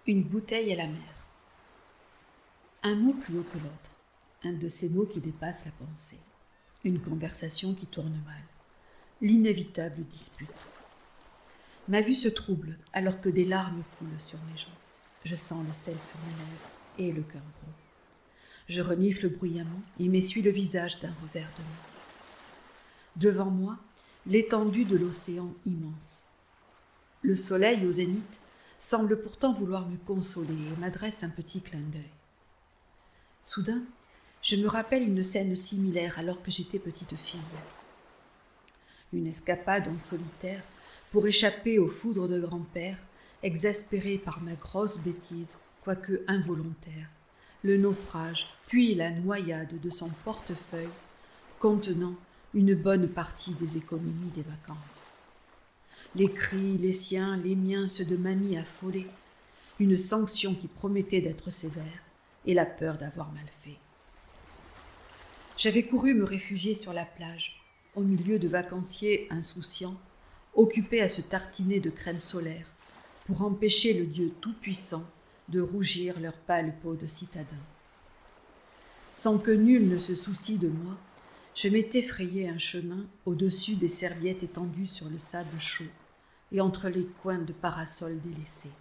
Une bouteille à la mer. Un mot plus haut que l'autre, un de ces mots qui dépassent la pensée, une conversation qui tourne mal, l'inévitable dispute. Ma vue se trouble alors que des larmes coulent sur mes joues. Je sens le sel sur mes lèvres et le cœur gros. Je renifle bruyamment et m'essuie le visage d'un revers de main. Devant moi, l'étendue de l'océan immense. Le soleil au zénith semble pourtant vouloir me consoler et m'adresse un petit clin d'œil. Soudain, je me rappelle une scène similaire alors que j'étais petite fille. Une escapade en solitaire pour échapper aux foudres de grand-père, exaspéré par ma grosse bêtise, quoique involontaire, le naufrage, puis la noyade de son portefeuille, contenant une bonne partie des économies des vacances. Les cris, les siens, les miens, ceux de mamie affolée, une sanction qui promettait d'être sévère, et la peur d'avoir mal fait. J'avais couru me réfugier sur la plage, au milieu de vacanciers insouciants, occupés à se tartiner de crème solaire, pour empêcher le Dieu tout-puissant de rougir leur pâle peau de citadin. Sans que nul ne se soucie de moi, je m'étais frayé un chemin au-dessus des serviettes étendues sur le sable chaud et entre les coins de parasols délaissés.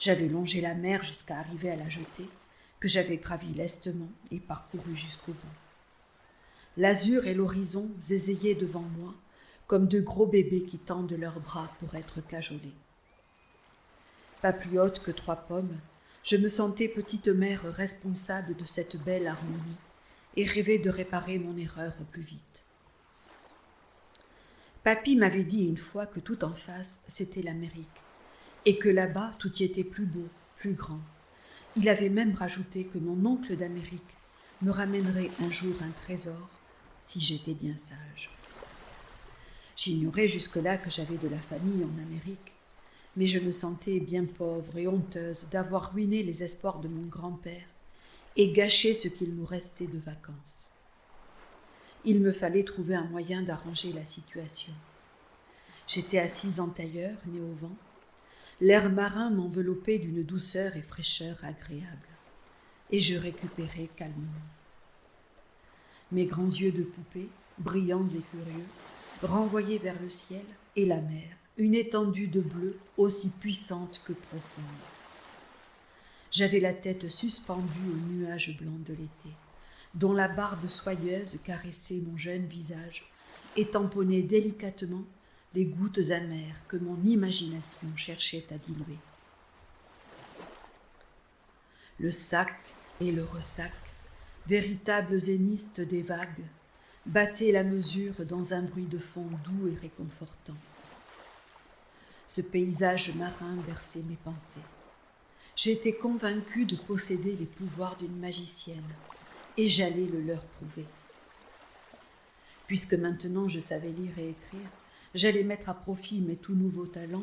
J'avais longé la mer jusqu'à arriver à la jetée, que j'avais gravie lestement et parcourue jusqu'au bout. L'azur et l'horizon zézaillaient devant moi, comme de gros bébés qui tendent leurs bras pour être cajolés. Pas plus haute que 3 pommes, je me sentais petite mère responsable de cette belle harmonie et rêvais de réparer mon erreur au plus vite. Papy m'avait dit une fois que tout en face, c'était l'Amérique, et que là-bas, tout y était plus beau, plus grand. Il avait même rajouté que mon oncle d'Amérique me ramènerait un jour un trésor, si j'étais bien sage. J'ignorais jusque-là que j'avais de la famille en Amérique, mais je me sentais bien pauvre et honteuse d'avoir ruiné les espoirs de mon grand-père et gâché ce qu'il nous restait de vacances. Il me fallait trouver un moyen d'arranger la situation. J'étais assise en tailleur, nez au vent. L'air marin m'enveloppait d'une douceur et fraîcheur agréable, et je récupérais calmement. Mes grands yeux de poupée, brillants et curieux, renvoyaient vers le ciel et la mer, une étendue de bleu aussi puissante que profonde. J'avais la tête suspendue aux nuages blancs de l'été, dont la barbe soyeuse caressait mon jeune visage et tamponnait délicatement les gouttes amères que mon imagination cherchait à diluer. Le sac et le ressac, véritables zénistes des vagues, battaient la mesure dans un bruit de fond doux et réconfortant. Ce paysage marin berçait mes pensées. J'étais convaincue de posséder les pouvoirs d'une magicienne, et j'allais le leur prouver. Puisque maintenant je savais lire et écrire, j'allais mettre à profit mes tout nouveaux talents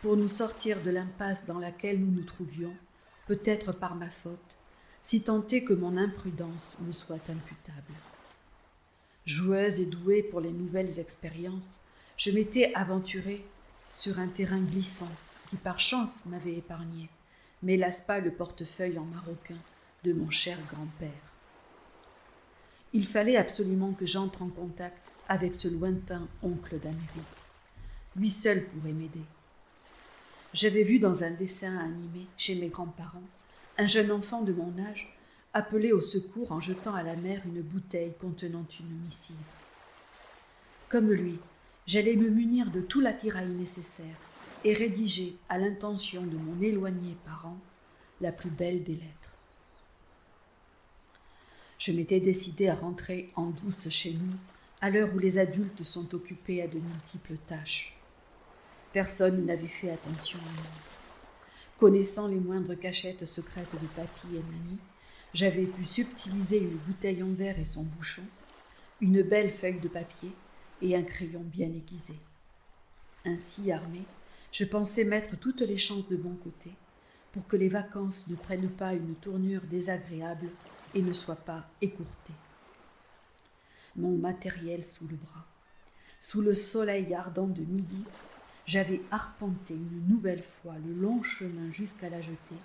pour nous sortir de l'impasse dans laquelle nous nous trouvions, peut-être par ma faute, si tant est que mon imprudence me soit imputable. Joueuse et douée pour les nouvelles expériences, je m'étais aventurée sur un terrain glissant qui par chance m'avait épargné, mais hélas pas le portefeuille en maroquin de mon cher grand-père. Il fallait absolument que j'entre en contact avec ce lointain oncle d'Amérique. Lui seul pourrait m'aider. J'avais vu dans un dessin animé chez mes grands-parents un jeune enfant de mon âge appeler au secours en jetant à la mer une bouteille contenant une missive. Comme lui, j'allais me munir de tout l'attirail nécessaire et rédiger à l'intention de mon éloigné parent la plus belle des lettres. Je m'étais décidée à rentrer en douce chez nous à l'heure où les adultes sont occupés à de multiples tâches. Personne n'avait fait attention à moi. Connaissant les moindres cachettes secrètes de papy et mamie, j'avais pu subtiliser une bouteille en verre et son bouchon, une belle feuille de papier et un crayon bien aiguisé. Ainsi armée, je pensais mettre toutes les chances de mon côté pour que les vacances ne prennent pas une tournure désagréable et ne soient pas écourtées. Mon matériel sous le bras, sous le soleil ardent de midi, j'avais arpenté une nouvelle fois le long chemin jusqu'à la jetée,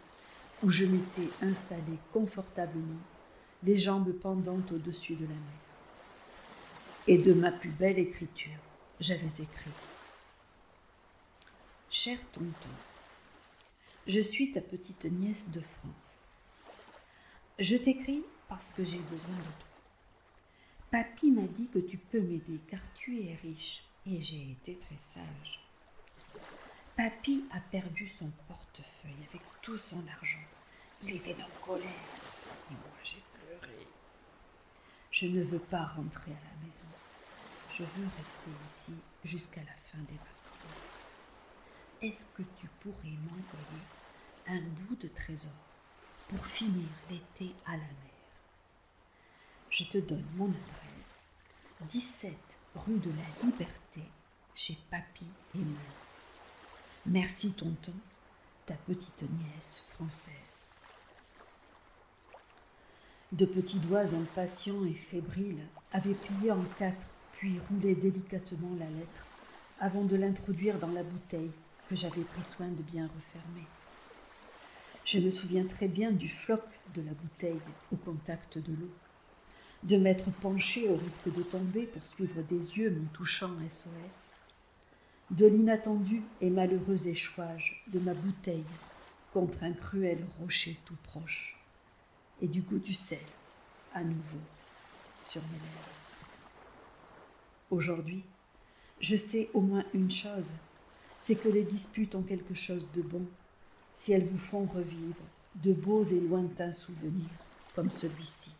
où je m'étais installé confortablement, les jambes pendantes au-dessus de la mer. Et de ma plus belle écriture, j'avais écrit: Cher tonton, je suis ta petite nièce de France. Je t'écris parce que j'ai besoin de toi. Papy m'a dit que tu peux m'aider car tu es riche et j'ai été très sage. Papy a perdu son portefeuille avec tout son argent. Il était en colère et moi j'ai pleuré. Je ne veux pas rentrer à la maison. Je veux rester ici jusqu'à la fin des vacances. Est-ce que tu pourrais m'envoyer un bout de trésor pour finir l'été à la mer? Je te donne mon adresse, 17 rue de la Liberté, chez Papy et Maman. Merci tonton, ta petite nièce française. De petits doigts impatients et fébriles avaient plié en 4, puis roulé délicatement la lettre, avant de l'introduire dans la bouteille que j'avais pris soin de bien refermer. Je me souviens très bien du floc de la bouteille au contact de l'eau, de m'être penché au risque de tomber pour suivre des yeux mon touchant SOS, de l'inattendu et malheureux échouage de ma bouteille contre un cruel rocher tout proche, et du goût du sel, à nouveau, sur mes lèvres. Aujourd'hui, je sais au moins une chose, c'est que les disputes ont quelque chose de bon, si elles vous font revivre de beaux et lointains souvenirs comme celui-ci.